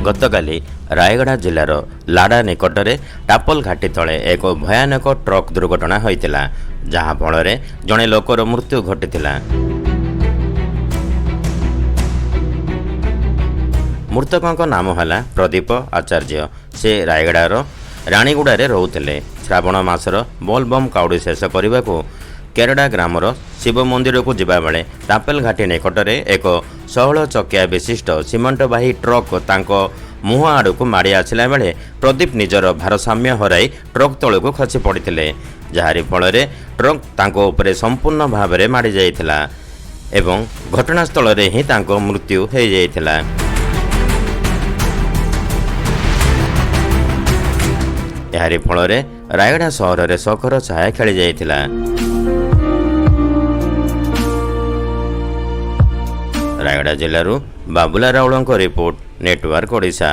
ଗତକାଲି ରାୟଗଡ଼ା ଜିଲ୍ଲାର ଲାଡ଼ା ନିକଟରେ ଟାପଲ ଘାଟି ତଳେ ଏକ ଭୟାନକ ଟ୍ରକ୍ ଦୁର୍ଘଟଣା ହୋଇଥିଲା, ଯାହା ଫଳରେ ଜଣେ ଲୋକର ମୃତ୍ୟୁ ଘଟିଥିଲା। ମୃତକଙ୍କ ନାମ ହେଲା ପ୍ରଦୀପ ଆଚାର୍ଯ୍ୟ। ସେ ରାୟଗଡ଼ାର ରାଣୀଗୁଡ଼ାରେ ରହୁଥିଲେ। ଶ୍ରାବଣ ମାସର ବୋଲବମ୍ କାଉଡ଼ି ଶେଷ କରିବାକୁ କେରଡ଼ା ଗ୍ରାମର ଶିବ ମନ୍ଦିରକୁ ଯିବାବେଳେ ଟାପେଲ ଘାଟି ନିକଟରେ ଏକ 16 ଚକିଆ ବିଶିଷ୍ଟ ସିମେଣ୍ଟବାହୀ ଟ୍ରକ୍ ତାଙ୍କ ମୁହଁ ଆଡ଼କୁ ମାଡ଼ି ଆସିଲା ବେଳେ ପ୍ରଦୀପ ନିଜର ଭାରସାମ୍ୟ ହରାଇ ଟ୍ରକ୍ ତଳକୁ ଖସି ପଡ଼ିଥିଲେ, ଯାହାରି ଫଳରେ ଟ୍ରକ୍ ତାଙ୍କ ଉପରେ ସମ୍ପୂର୍ଣ୍ଣ ଭାବରେ ମାଡ଼ି ଯାଇଥିଲା ଏବଂ ଘଟଣାସ୍ଥଳରେ ହିଁ ତାଙ୍କ ମୃତ୍ୟୁ ହୋଇଯାଇଥିଲା। ଏହାରି ଫଳରେ ରାୟଗଡ଼ା ସହରରେ ଶୋକର ଛାୟା ଖେଳି ଯାଇଥିଲା। ରାୟଗଡ଼ା ଜିଲ୍ଲାରୁ ବାବୁଲା ରାଉଳଙ୍କ ରିପୋର୍ଟ, ନେଟୱାର୍କ ଓଡ଼ିଶା।